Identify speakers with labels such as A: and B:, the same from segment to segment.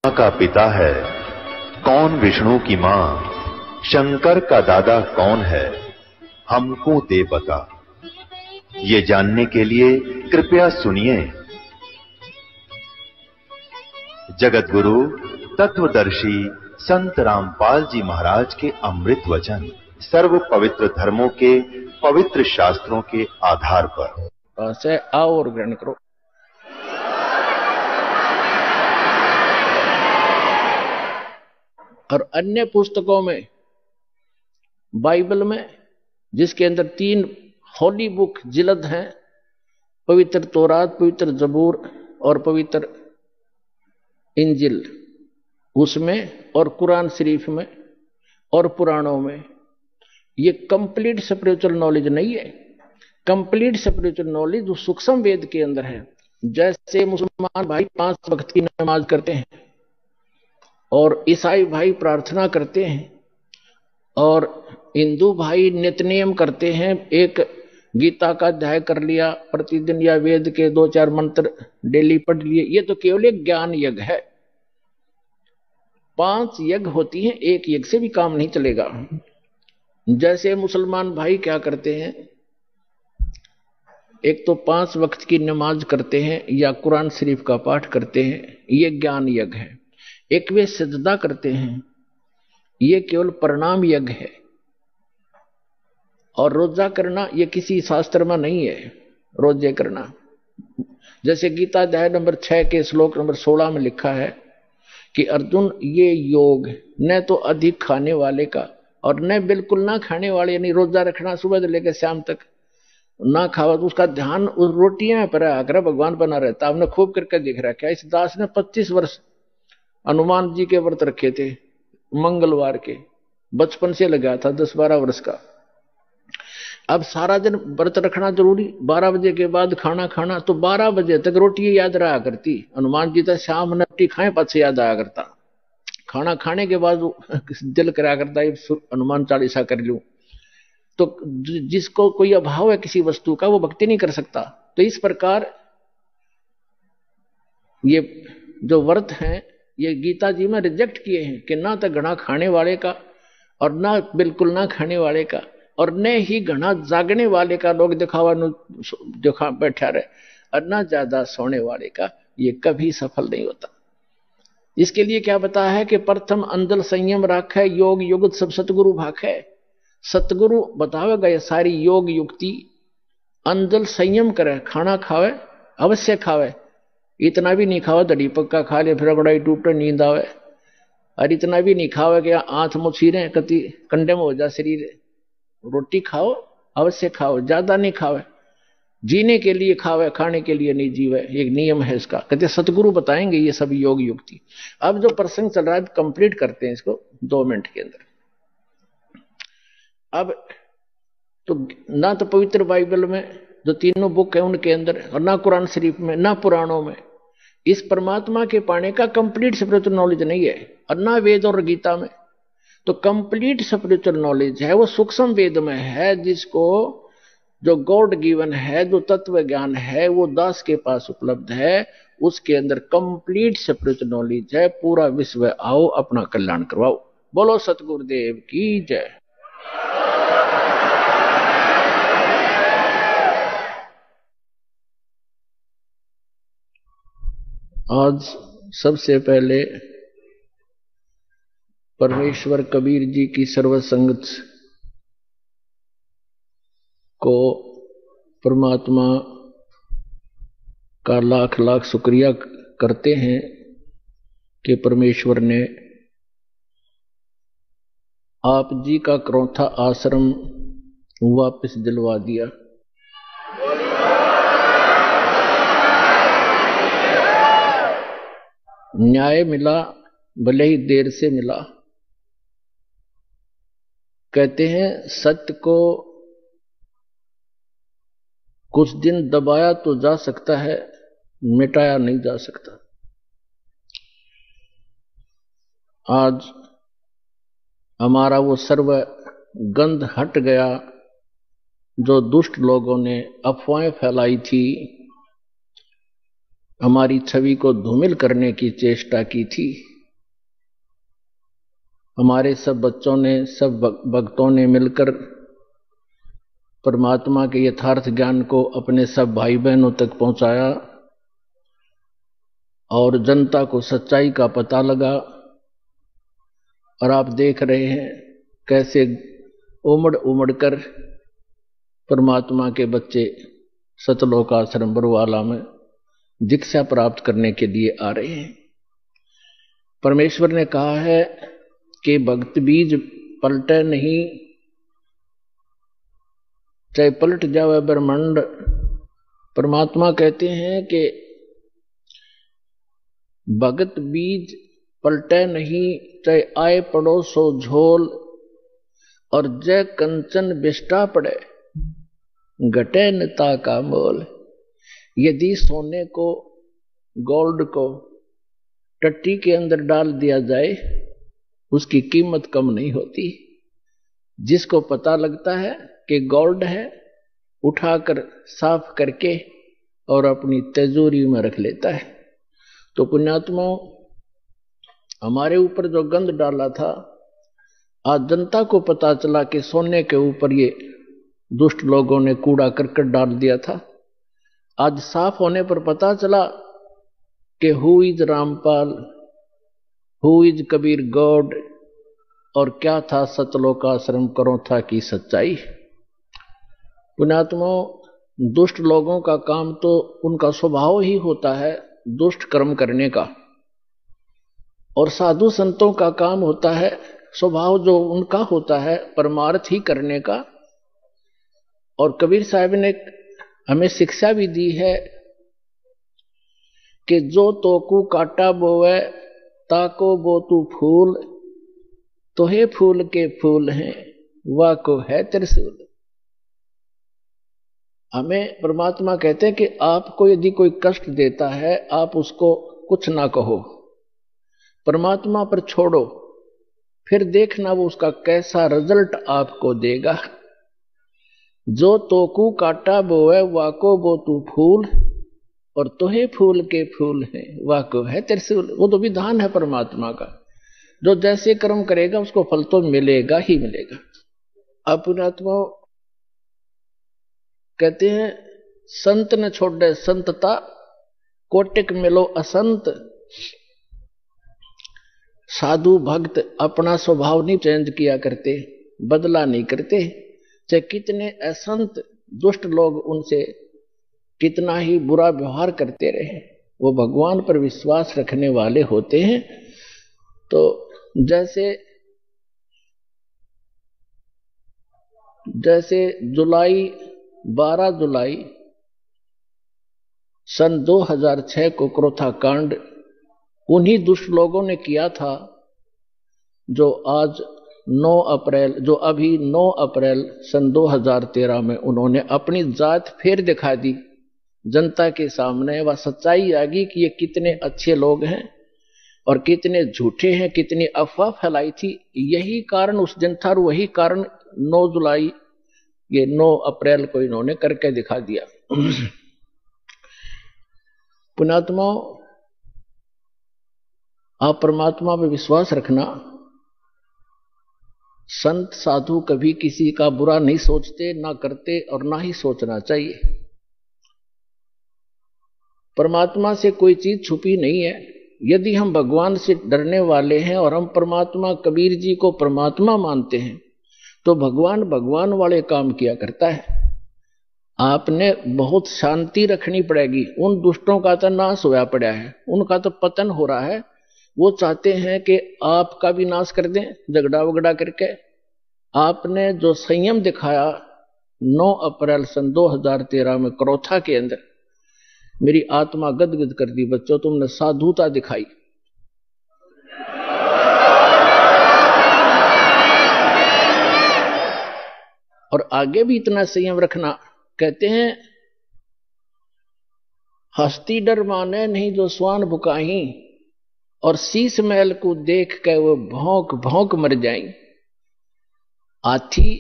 A: का पिता है, कौन विष्णु की मां, शंकर का दादा कौन है, हमको दे बता। ये जानने के लिए कृपया सुनिए। जगत गुरु तत्वदर्शी संत रामपाल जी महाराज के अमृत वचन सर्व पवित्र धर्मों के पवित्र शास्त्रों के आधार पर
B: से आओ और ग्रहण करो। और अन्य पुस्तकों में, बाइबल में, जिसके अंदर 3 होली बुक जिल्द हैं, पवित्र तौरात, पवित्र जबूर और पवित्र इंजिल, उसमें और कुरान शरीफ में और पुराणों में ये कंप्लीट स्पिरिचुअल नॉलेज नहीं है। कंप्लीट स्पिरिचुअल नॉलेज जो सूक्ष्म वेद के अंदर है। जैसे मुसलमान भाई 5 वक्त की नमाज करते हैं और ईसाई भाई प्रार्थना करते हैं और हिंदू भाई नित्य-नियम करते हैं, एक गीता का अध्याय कर लिया प्रतिदिन या वेद के 2-4 मंत्र डेली पढ़ लिए, ये तो केवल एक ज्ञान यज्ञ है। 5 यज्ञ होती हैं, एक यज्ञ से भी काम नहीं चलेगा। जैसे मुसलमान भाई क्या करते हैं, एक तो 5 वक्त की नमाज करते हैं या कुरान शरीफ का पाठ करते हैं, ये ज्ञान यज्ञ है। एक वे सजदा करते हैं, ये केवल प्रणाम यज्ञ है। और रोजा करना ये किसी शास्त्र में नहीं है। रोजे करना जैसे गीता अध्याय नंबर 6 के श्लोक नंबर 16 में लिखा है कि अर्जुन, ये योग न तो अधिक खाने वाले का और न बिल्कुल ना खाने वाले, यानी रोजा रखना सुबह से लेकर शाम तक ना खावा, तो उसका ध्यान उस रोटियां पर आकर भगवान बना रहता। हमने खूब करके देख रखा है। इस दास ने 25 वर्ष हनुमान जी के व्रत रखे थे, मंगलवार के, बचपन से लगा था, 10-12 वर्ष का। अब सारा दिन व्रत रखना जरूरी, 12 बजे के बाद खाना खाना, तो 12 बजे तक रोटी याद रहा करती। हनुमान जी तो शाम ने रोटी खाए पाछे याद आया करता। खाना खाने के बाद दिल करा करता हनुमान चालीसा कर लूं। तो जिसको कोई अभाव है किसी वस्तु का, वो भक्ति नहीं कर सकता। तो इस प्रकार ये जो व्रत हैं, ये गीता जी में रिजेक्ट किए हैं कि ना तो घना खाने वाले का और ना बिल्कुल ना खाने वाले का और न ही घना जागने वाले का, लोग दिखावा दिखा बैठा रहे, और ना ज्यादा सोने वाले का। ये कभी सफल नहीं होता। इसके लिए क्या बताया है कि प्रथम अंदल संयम राख है, योग युगत सब सतगुरु भाख है। सतगुरु बतावेगा ये सारी योग युक्ति। अंदल संयम करे, खाना खावे अवश्य खावे, इतना भी नहीं खावे दड़ी पक्का खा ले फिर बड़ाई टूटे नींद आवे, और इतना भी नहीं खावे कि आंख मुछीरे कति कंडे में हो जा शरीर। रोटी खाओ अवश्य खाओ, ज्यादा नहीं खावे, जीने के लिए खावे, खाने के लिए नहीं जीवे, एक नियम है इसका। कहते सतगुरु बताएंगे ये सब योग युक्ति। अब जो प्रसंग चल रहा है कंप्लीट करते हैं इसको 2 मिनट के अंदर। अब तो ना तो पवित्र बाइबल में जो 3 बुक है उनके अंदर, और ना कुरान शरीफ में, ना पुराणों में इस परमात्मा के पाने का कंप्लीट स्पिरिचुअल नॉलेज नहीं है, और ना वेद और गीता में। तो कंप्लीट स्पिरिचुअल नॉलेज है वो सूक्ष्म वेद में है, जिसको जो गॉड गिवन है, जो तत्व ज्ञान है, वो दास के पास उपलब्ध है। उसके अंदर कंप्लीट स्पिरिचुअल नॉलेज है। पूरा विश्व आओ अपना कल्याण करवाओ। बोलो सतगुरुदेव की जय। आज सबसे पहले परमेश्वर कबीर जी की सर्वसंगत को परमात्मा का लाख लाख शुक्रिया करते हैं कि परमेश्वर ने आप जी का क्रौथा आश्रम वापस दिलवा दिया। न्याय मिला, भले ही देर से मिला। कहते हैं सत्य को कुछ दिन दबाया तो जा सकता है, मिटाया नहीं जा सकता। आज हमारा वो सर्व गंध हट गया, जो दुष्ट लोगों ने अफवाहें फैलाई थी, हमारी छवि को धूमिल करने की चेष्टा की थी। हमारे सब बच्चों ने, सब भक्तों ने मिलकर परमात्मा के यथार्थ ज्ञान को अपने सब भाई बहनों तक पहुंचाया और जनता को सच्चाई का पता लगा। और आप देख रहे हैं कैसे उमड़ उमड़ कर परमात्मा के बच्चे सतलोक आश्रम बरवाला में दीक्षा प्राप्त करने के लिए आ रहे हैं। परमेश्वर ने कहा है कि भक्त बीज पलटे नहीं, चाहे पलट जावे ब्रह्मांड। परमात्मा कहते हैं कि भगत बीज पलटे नहीं, चाहे आए पड़ो सो झोल, और जय कंचन बिष्टा पड़े घटे नता का मोल। यदि सोने को, गोल्ड को टट्टी के अंदर डाल दिया जाए उसकी कीमत कम नहीं होती। जिसको पता लगता है कि गोल्ड है, उठाकर साफ करके और अपनी तिजोरी में रख लेता है। तो पुण्यात्मा, हमारे ऊपर जो गंध डाला था, आज जनता को पता चला कि सोने के ऊपर ये दुष्ट लोगों ने कूड़ा करकट डाल दिया था। आज साफ होने पर पता चला कि who is Rampal, who is Kabir God, और क्या था सतलोक आश्रम करोथा की सच्चाई। पुण्यात्मा, दुष्ट लोगों का काम तो उनका स्वभाव ही होता है दुष्ट कर्म करने का, और साधु संतों का काम होता है, स्वभाव जो उनका होता है परमार्थ ही करने का। और कबीर साहब ने हमें शिक्षा भी दी है कि जो तोकू काटा बोवे ताको बो तू फूल, तो हे फूल के फूल हैं वाह को है त्रिशूल। हमें परमात्मा कहते हैं कि आपको यदि कोई कष्ट देता है आप उसको कुछ ना कहो, परमात्मा पर छोड़ो, फिर देखना वो उसका कैसा रिजल्ट आपको देगा। जो तोकू काटा बोवे वाको बो तू फूल, और तोहे फूल के फूल हैं वाको है त्रिशूल। वो तो विधान है परमात्मा का, जो जैसे कर्म करेगा उसको फल तो मिलेगा ही मिलेगा। अब पुण्यात्मा कहते हैं संत न छोड़े संतता, कोटिक मिलो असंत। साधु भक्त अपना स्वभाव नहीं चेंज किया करते, बदला नहीं करते, चाहे कितने असंत दुष्ट लोग उनसे कितना ही बुरा व्यवहार करते रहे, वो भगवान पर विश्वास रखने वाले होते हैं। तो जैसे 12 जुलाई सन 2006 को क्रोथा कांड उन्हीं दुष्ट लोगों ने किया था जो आज 9 अप्रैल, जो अभी 9 अप्रैल सन 2013 में उन्होंने अपनी जात फिर दिखा दी जनता के सामने। वह सच्चाई आ गई कि ये कितने अच्छे लोग हैं और कितने झूठे हैं, कितनी अफवाह फैलाई थी। यही कारण उस दिन था और वही कारण 9 जुलाई, ये 9 अप्रैल को इन्होंने करके दिखा दिया। पुण्यात्मा, आप परमात्मा पे विश्वास रखना। संत साधु कभी किसी का बुरा नहीं सोचते, ना करते और ना ही सोचना चाहिए। परमात्मा से कोई चीज छुपी नहीं है। यदि हम भगवान से डरने वाले हैं और हम परमात्मा, कबीर जी को परमात्मा मानते हैं, तो भगवान भगवान वाले काम किया करता है। आपने बहुत शांति रखनी पड़ेगी। उन दुष्टों का तो नाश होया पड़ा है, उनका तो पतन हो रहा है। वो चाहते हैं कि आपका भी नाश कर दें झगड़ा वगड़ा करके। आपने जो संयम दिखाया 9 अप्रैल सन 2013 में क्रोथा के अंदर, मेरी आत्मा गदगद कर दी। बच्चों, तुमने साधुता दिखाई। और आगे भी इतना संयम रखना। कहते हैं हस्ती डर माने नहीं जो स्वान बुकाही, और शीश महल को देख के वो भौंक भौंक मर जाएं। हाथी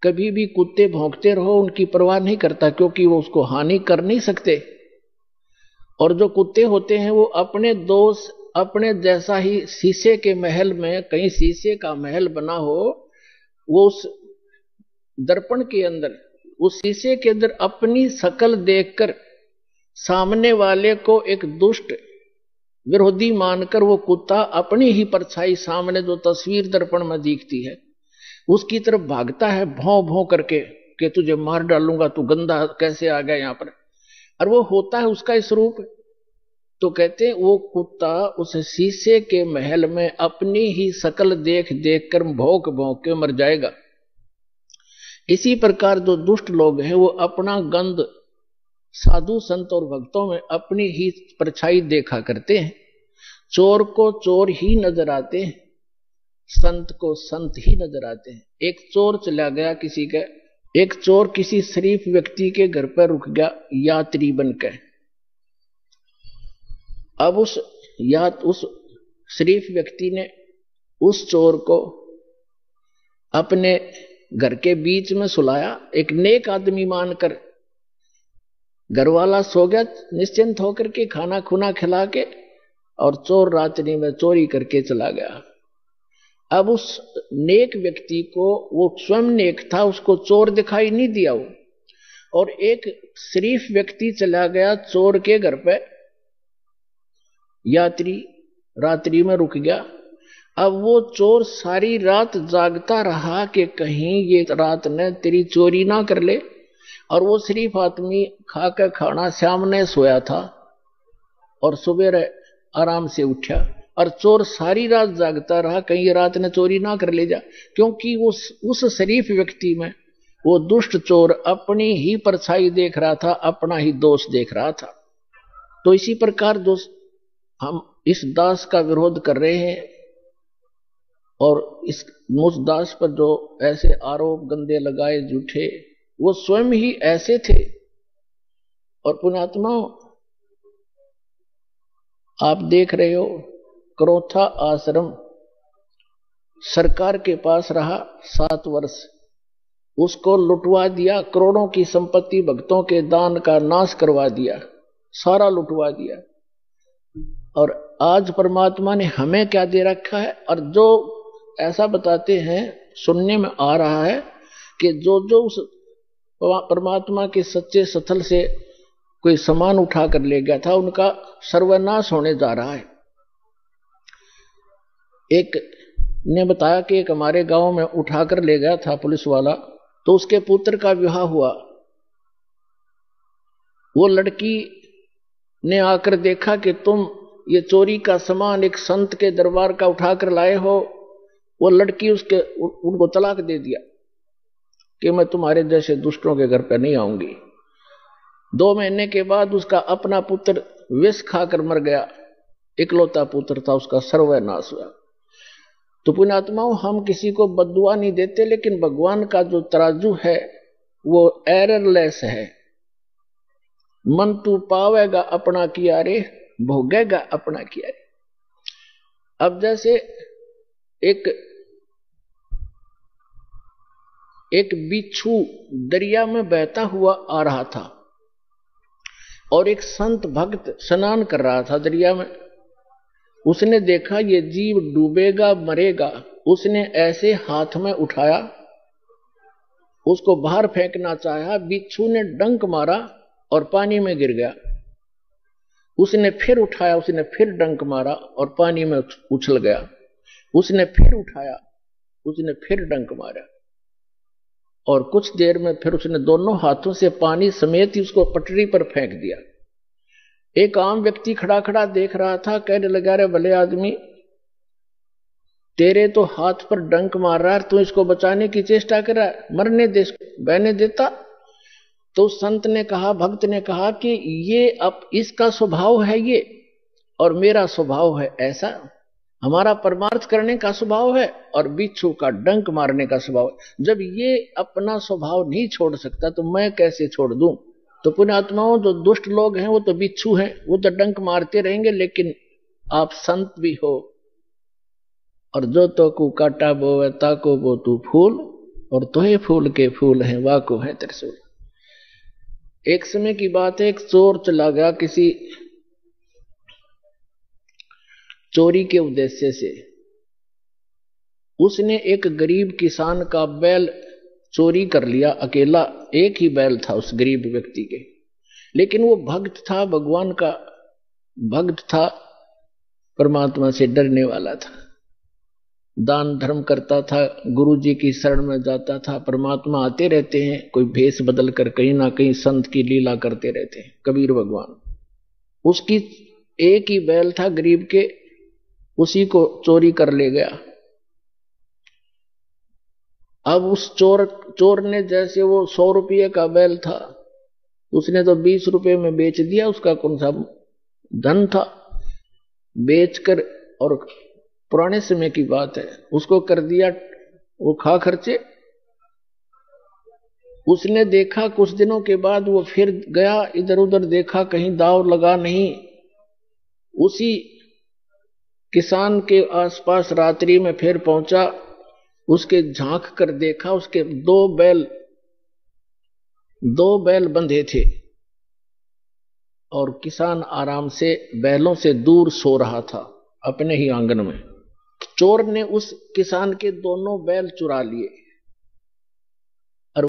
B: कभी भी कुत्ते भौंकते रहो उनकी परवाह नहीं करता, क्योंकि वो उसको हानि कर नहीं सकते। और जो कुत्ते होते हैं वो अपने दोष अपने जैसा ही शीशे के महल में, कहीं शीशे का महल बना हो, वो उस दर्पण के अंदर, उस शीशे के अंदर अपनी शक्ल देखकर सामने वाले को एक दुष्ट विरोधी मानकर वो कुत्ता अपनी ही परछाई सामने जो तस्वीर दर्पण में दिखती है उसकी तरफ भागता है भौं भौं करके कि तुझे मार डालूंगा, तू गंदा कैसे आ गया यहां पर। और वो होता है उसका स्वरूप। तो कहते हैं वो कुत्ता उस शीशे के महल में अपनी ही शक्ल देख देख कर भौंक भौंक के मर जाएगा। इसी प्रकार जो दुष्ट लोग हैं वो अपना गंध साधु संत और भक्तों में अपनी ही परछाई देखा करते हैं। चोर को चोर ही नजर आते हैं, संत को संत ही नजर आते हैं। एक चोर चला गया एक चोर किसी शरीफ व्यक्ति के घर पर रुक गया यात्री बनकर। अब उस शरीफ व्यक्ति ने उस चोर को अपने घर के बीच में सुलाया, एक नेक आदमी मानकर। घर वाला सो गया निश्चिंत होकर के, खाना खुना खिला के, और चोर रात्रि में चोरी करके चला गया। अब उस नेक व्यक्ति को, वो स्वयं नेक था, उसको चोर दिखाई नहीं दिया वो, और एक शरीफ व्यक्ति चला गया चोर के घर पे, यात्री रात्रि में रुक गया। अब वो चोर सारी रात जागता रहा कि कहीं ये रात ने तेरी चोरी ना कर ले। और वो शरीफ आदमी खाकर खाना सामने सोया था और सुबह आराम से उठा, और चोर सारी रात जागता रहा कहीं ये रात ने चोरी ना कर ले जा, क्योंकि उस शरीफ व्यक्ति में वो दुष्ट चोर अपनी ही परछाई देख रहा था, अपना ही दोष देख रहा था। तो इसी प्रकार जो हम इस दास का विरोध कर रहे हैं और उस दास पर जो ऐसे आरोप गंदे लगाए झूठे, वो स्वयं ही ऐसे थे। और पुण्यात्माओं, आप देख रहे हो क्रोथा आश्रम सरकार के पास रहा 7 वर्ष, उसको लुटवा दिया, करोड़ों की संपत्ति भक्तों के दान का नाश करवा दिया, सारा लुटवा दिया। और आज परमात्मा ने हमें क्या दे रखा है, और जो ऐसा बताते हैं, सुनने में आ रहा है कि जो उस परमात्मा के सच्चे स्थल से कोई सामान उठा कर ले गया था, उनका सर्वनाश होने जा रहा है। एक ने बताया कि एक हमारे गांव में उठाकर ले गया था पुलिस वाला, तो उसके पुत्र का विवाह हुआ। वो लड़की ने आकर देखा कि तुम ये चोरी का सामान एक संत के दरबार का उठाकर लाए हो। वो लड़की उनको तलाक दे दिया कि मैं तुम्हारे जैसे दुष्टों के घर पर नहीं आऊंगी। 2 महीने के बाद उसका अपना पुत्र विष खाकर मर गया, इकलौता पुत्र था उसका, सर्वनाश हुआ। तो पुण्यात्माओं, हम किसी को बद्दुआ नहीं देते, लेकिन भगवान का जो तराजू है वो एररलेस है। मन तू पावेगा अपना किया रे, भोगेगा अपना किया रे। अब जैसे एक बिच्छू दरिया में बहता हुआ आ रहा था और एक संत भक्त स्नान कर रहा था दरिया में। उसने देखा ये जीव डूबेगा मरेगा, उसने ऐसे हाथ में उठाया, उसको बाहर फेंकना चाहा, बिच्छू ने डंक मारा और पानी में गिर गया। उसने फिर उठाया, उसने फिर डंक मारा और पानी में उछल गया। उसने फिर उठाया, उसने फिर डंक मारा, और कुछ देर में फिर उसने दोनों हाथों से पानी समेत ही उसको पटरी पर फेंक दिया। एक आम व्यक्ति खड़ा खड़ा देख रहा था, कहने लगा, रे भले आदमी, तेरे तो हाथ पर डंक मार रहा है, तू इसको बचाने की चेष्टा कर रहा है, मरने दे, बहने देता। तो संत ने कहा, भक्त ने कहा कि ये अब इसका स्वभाव है ये, और मेरा स्वभाव है ऐसा। हमारा परमार्थ करने का स्वभाव है और बिच्छू का डंक मारने का स्वभाव है। जब ये अपना स्वभाव नहीं छोड़ सकता तो मैं कैसे छोड़ दूं। तो पुण्यात्माओं, जो दुष्ट लोग हैं वो तो बिच्छू हैं, वो तो डंक मारते रहेंगे, लेकिन आप संत भी हो। और जो तो को काटा बोवे ताको बो तू फूल, और तोहे फूल के फूल हैं वाको है त्रिशूल। एक समय की बात है, एक चोर चला गया किसी चोरी के उद्देश्य से। उसने एक गरीब किसान का बैल चोरी कर लिया, अकेला एक ही बैल था उस गरीब व्यक्ति के, लेकिन वो भक्त था, भगवान का भक्त था, परमात्मा से डरने वाला था, दान धर्म करता था, गुरु जी की शरण में जाता था। परमात्मा आते रहते हैं कोई भेष बदल कर, कहीं ना कहीं संत की लीला करते रहते हैं कबीर भगवान। उसकी एक ही बैल था गरीब के, उसी को चोरी कर ले गया। अब उस चोर ने, जैसे वो 100 रुपये का बैल था, उसने तो 20 रुपये में बेच दिया, उसका कौन सा धन था, बेचकर, और पुराने समय की बात है, उसको कर दिया वो खा खर्चे। उसने देखा कुछ दिनों के बाद वो फिर गया, इधर उधर देखा, कहीं दाव लगा नहीं। उसी किसान के आसपास रात्रि में फिर पहुंचा, उसके झांक कर देखा, उसके दो बैल बंधे थे और किसान आराम से बैलों से दूर सो रहा था अपने ही आंगन में। चोर ने उस किसान के दोनों बैल चुरा लिए और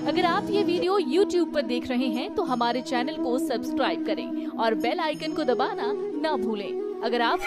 C: अगर आप ये वीडियो YouTube पर देख रहे हैं तो हमारे चैनल को सब्सक्राइब करें और बेल आइकन को दबाना ना भूलें। अगर आप